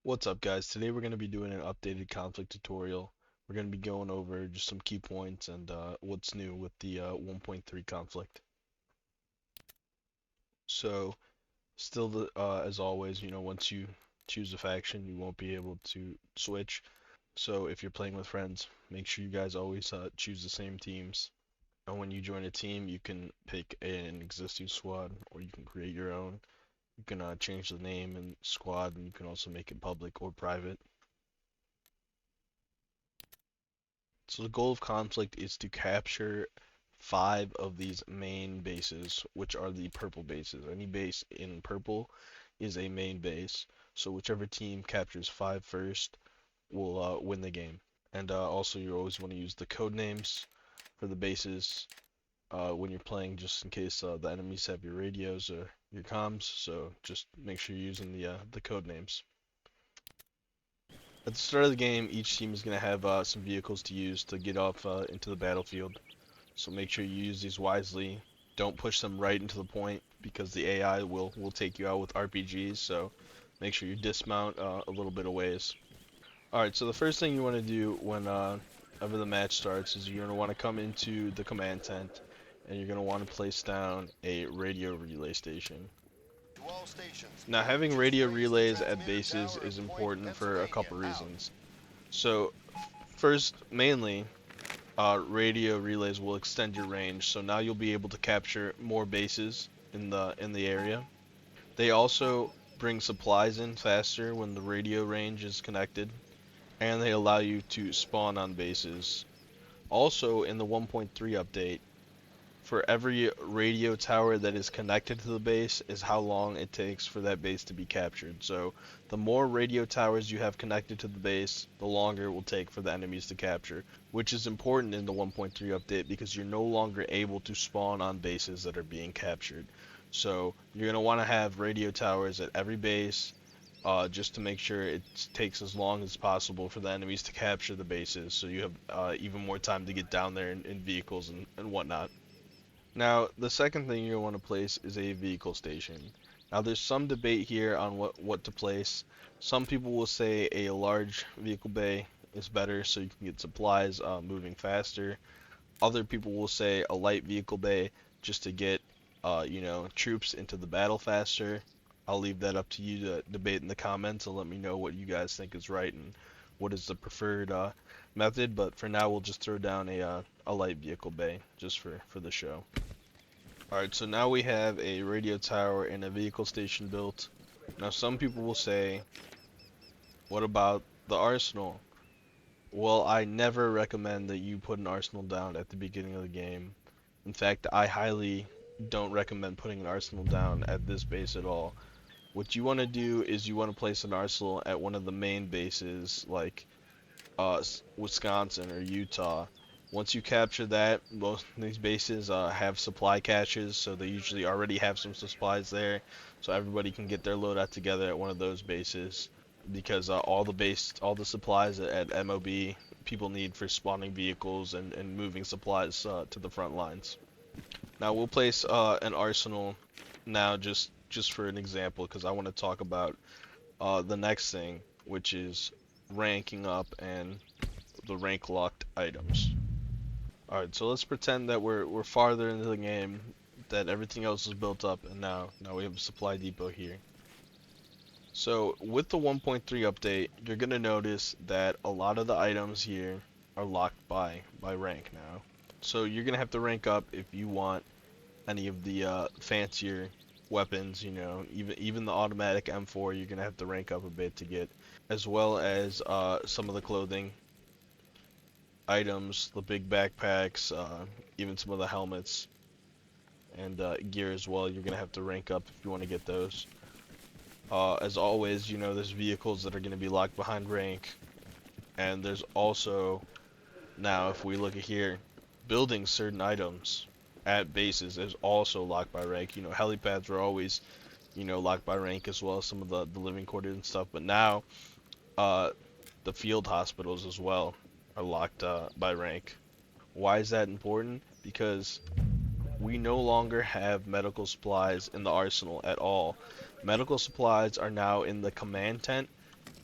What's up, guys? Today we're going to be doing an updated conflict tutorial. We're going to be going over just some key points and what's new with the 1.3 conflict. So, still, as always, once you choose a faction, you won't be able to switch. So, if you're playing with friends, make sure you guys always choose the same teams. And when you join a team, you can pick an existing squad or you can create your own. You can change the name and squad, and you can also make it public or private. So the goal of conflict is to capture 5 of these main bases, which are the purple bases. Any base in purple is a main base. So whichever team captures 5 first will win the game. And also you always want to use the code names for the bases when you're playing, just in case the enemies have your radios or your comms. So just make sure you're using the code names. At the start of the game, each team is going to have some vehicles to use to get off into the battlefield. So make sure you use these wisely. Don't push them right into the point because the AI will take you out with RPGs. So make sure you dismount a little bit of ways. Alright, so the first thing you want to do whenever the match starts is you're going to want to come into the command tent and you're going to want to place down a radio relay station. Now, having radio relays at bases is important for a couple reasons. So, first, mainly, radio relays will extend your range, so now you'll be able to capture more bases in the area. They also bring supplies in faster when the radio range is connected, and they allow you to spawn on bases. Also, in the 1.3 update, for every radio tower that is connected to the base is how long it takes for that base to be captured. So the more radio towers you have connected to the base, the longer it will take for the enemies to capture, which is important in the 1.3 update because you're no longer able to spawn on bases that are being captured. So you're going to want to have radio towers at every base, just to make sure it takes as long as possible for the enemies to capture the bases, so you have even more time to get down there in vehicles and whatnot. Now, the second thing you'll want to place is a vehicle station. Now, there's some debate here on what to place. Some people will say a large vehicle bay is better so you can get supplies moving faster. Other people will say a light vehicle bay just to get, troops into the battle faster. I'll leave that up to you to debate in the comments and let me know what you guys think is right and what is the preferred method. But for now, we'll just throw down a light vehicle bay just for the show. Alright, so now we have a radio tower and a vehicle station built. Now some people will say, what about the arsenal? Well, I never recommend that you put an arsenal down at the beginning of the game. In fact, I highly don't recommend putting an arsenal down at this base at all. What you want to do is you want to place an arsenal at one of the main bases, like Wisconsin or Utah. Once you capture that, most of these bases have supply caches, so they usually already have some supplies there, so everybody can get their loadout together at one of those bases. Because all the supplies at MOB people need for spawning vehicles and moving supplies to the front lines. Now we'll place an arsenal now just for an example, because I want to talk about the next thing, which is ranking up and the rank locked items. Alright, so let's pretend that we're farther into the game, that everything else is built up, and now we have a supply depot here. So with the 1.3 update, you're gonna notice that a lot of the items here are locked by rank now. So you're gonna have to rank up if you want any of the fancier weapons, even the automatic M4, you're gonna have to rank up a bit to get, as well as some of the clothing items, the big backpacks, even some of the helmets and gear as well. You're gonna have to rank up if you want to get those. As always, there's vehicles that are gonna be locked behind rank, and there's also, now if we look at here, building certain items at bases is also locked by rank. Helipads were always, locked by rank, as well as some of the living quarters and stuff, but now the field hospitals as well are locked by rank. Why is that important? Because we no longer have medical supplies in the arsenal at all. Medical supplies are now in the command tent,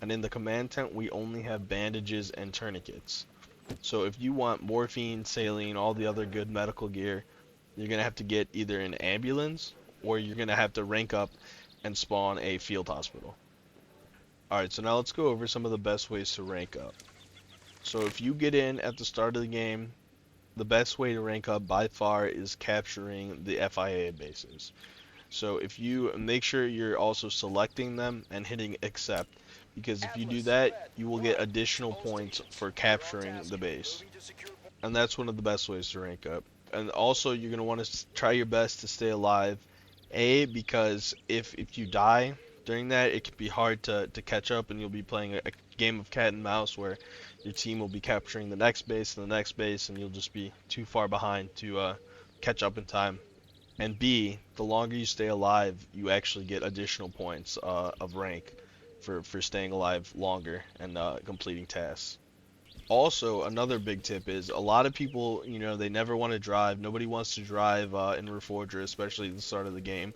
and in the command tent we only have bandages and tourniquets. So if you want morphine, saline, all the other good medical gear, you're gonna have to get either an ambulance or you're gonna have to rank up and spawn a field hospital. Alright, so now let's go over some of the best ways to rank up. So if you get in at the start of the game, the best way to rank up by far is capturing the FIA bases. So if you make sure you're also selecting them and hitting accept, because if you do that, you will get additional points for capturing the base. And that's one of the best ways to rank up. And also you're going to want to try your best to stay alive. Because if you die during that, it can be hard to catch up, and you'll be playing a game of cat and mouse where your team will be capturing the next base and the next base, and you'll just be too far behind to catch up in time. And B, the longer you stay alive, you actually get additional points of rank for staying alive longer and completing tasks. Also, another big tip is a lot of people, they never want to drive. Nobody wants to drive in Reforger, especially at the start of the game.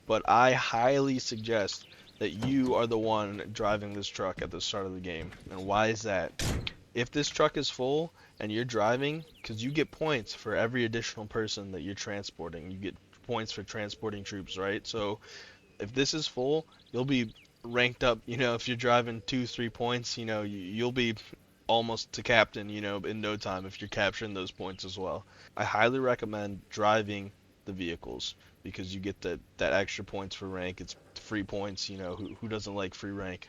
But I highly suggest that you are the one driving this truck at the start of the game. And why is that? If this truck is full and you're driving, because you get points for every additional person that you're transporting. You get points for transporting troops, right? So if this is full, you'll be ranked up, if you're driving 2-3 points, you'll be almost to captain, in no time if you're capturing those points as well. I highly recommend driving the vehicles because you get that extra points for rank. It's free points, who doesn't like free rank?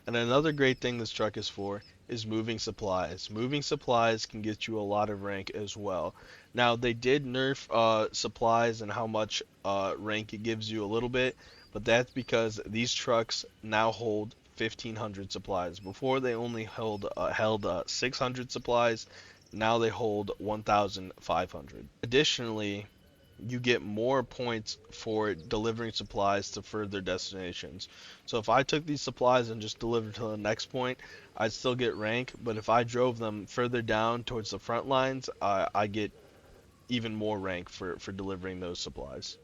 And another great thing this truck is for is moving supplies. Moving supplies can get you a lot of rank as well. Now, they did nerf supplies and how much rank it gives you a little bit, but that's because these trucks now hold 1,500 supplies. Before they only held 600 supplies, now they hold 1,500. Additionally, you get more points for delivering supplies to further destinations. So if I took these supplies and just delivered to the next point, I'd still get rank, but if I drove them further down towards the front lines, I get even more rank for delivering those supplies.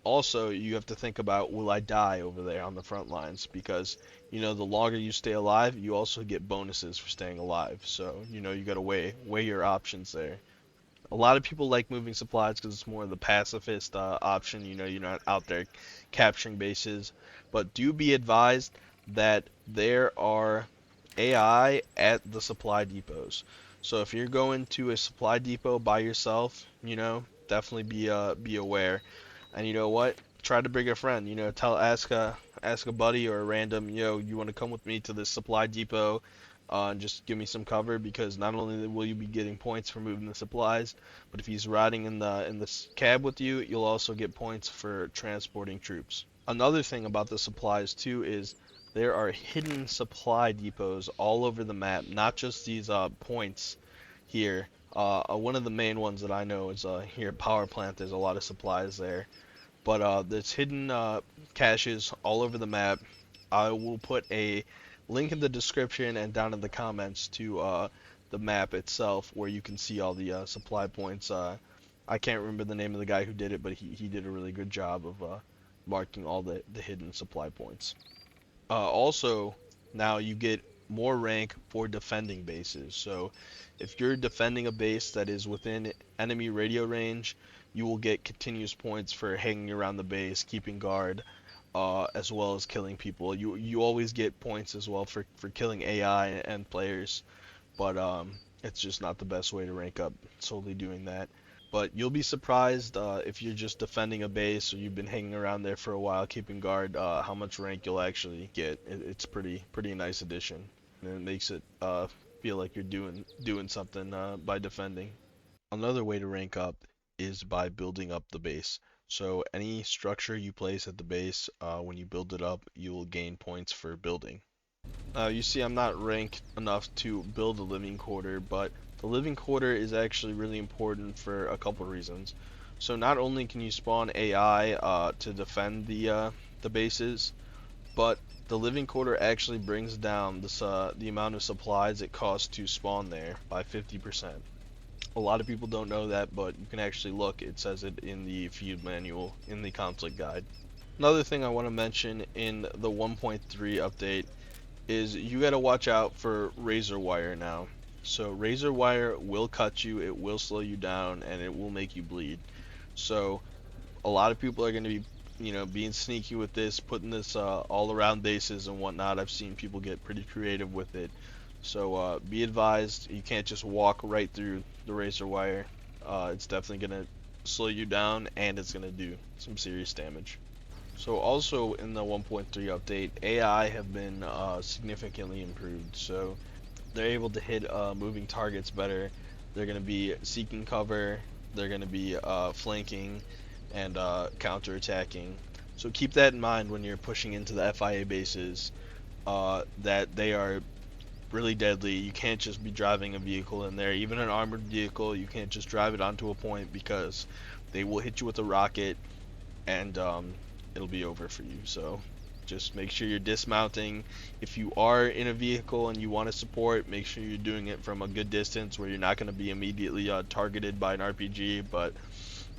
Also, you have to think about, will I die over there on the front lines? Because, the longer you stay alive, you also get bonuses for staying alive. So, you got to weigh your options there. A lot of people like moving supplies because it's more of the pacifist option. You're not out there capturing bases. But do be advised that there are AI at the supply depots. So if you're going to a supply depot by yourself, definitely be aware. And you know what? Try to bring a friend. Ask a buddy or a random. You want to come with me to this supply depot, and just give me some cover, because not only will you be getting points for moving the supplies, but if he's riding in the cab with you, you'll also get points for transporting troops. Another thing about the supplies too is there are hidden supply depots all over the map, not just these points here. One of the main ones that I know is here at Power Plant. There's a lot of supplies there, but there's hidden caches all over the map. I will put a link in the description and down in the comments to the map itself, where you can see all the supply points. I can't remember the name of the guy who did it, but he did a really good job of marking all the hidden supply points. Also, now you get more rank for defending bases. So if you're defending a base that is within enemy radio range, you will get continuous points for hanging around the base, keeping guard, as well as killing people. You always get points as well for killing AI and players, but it's just not the best way to rank up solely doing that. But you'll be surprised if you're just defending a base or you've been hanging around there for a while keeping guard, how much rank you'll actually get. It's pretty nice addition, and it makes it feel like you're doing something by defending. Another way to rank up is by building up the base. So any structure you place at the base, when you build it up, you will gain points for building. You see, I'm not ranked enough to build a living quarter, but the living quarter is actually really important for a couple reasons. So not only can you spawn AI to defend the bases, but the living quarter actually brings down the amount of supplies it costs to spawn there by 50%. A lot of people don't know that, but you can actually look. It says it in the feud manual in the conflict guide. Another thing I want to mention in the 1.3 update is you got to watch out for razor wire now. So razor wire will cut you, it will slow you down, and it will make you bleed. So a lot of people are going to be, being sneaky with this, putting this all around bases and whatnot. I've seen people get pretty creative with it. So be advised, you can't just walk right through the razor wire. It's definitely going to slow you down, and it's going to do some serious damage. So also in the 1.3 update, AI have been significantly improved. So they're able to hit moving targets better. They're going to be seeking cover. They're going to be flanking and counter-attacking. So keep that in mind when you're pushing into the FIA bases. That they are really deadly. You can't just be driving a vehicle in there. Even an armored vehicle, you can't just drive it onto a point because they will hit you with a rocket and it'll be over for you. So just make sure you're dismounting. If you are in a vehicle and you want to support, make sure you're doing it from a good distance where you're not going to be immediately targeted by an RPG. But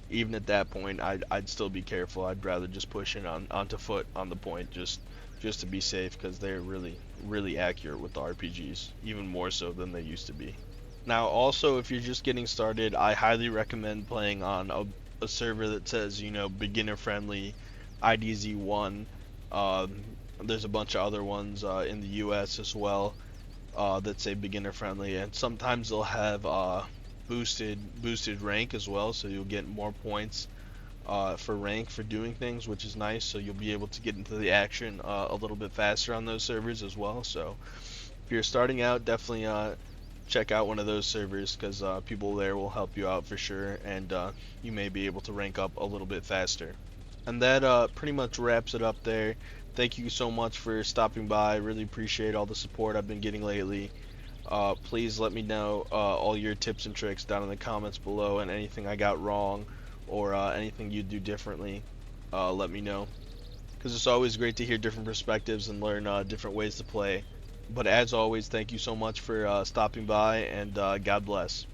even at that point, I'd still be careful. I'd rather just push in onto foot on the point, just to be safe, because they're really accurate with the RPGs, even more so than they used to be. Now, also, if you're just getting started, I highly recommend playing on a server that says, beginner friendly, IDZ1. There's a bunch of other ones in the US as well that say beginner friendly, and sometimes they'll have boosted rank as well, so you'll get more points for rank for doing things, which is nice. So you'll be able to get into the action a little bit faster on those servers as well. So if you're starting out, definitely check out one of those servers, because people there will help you out for sure, and you may be able to rank up a little bit faster. And that pretty much wraps it up there. Thank you so much for stopping by. Really appreciate all the support I've been getting lately. Please let me know all your tips and tricks down in the comments below, and anything I got wrong or anything you'd do differently. Let me know, because it's always great to hear different perspectives and learn different ways to play. But as always, thank you so much for stopping by, and God bless.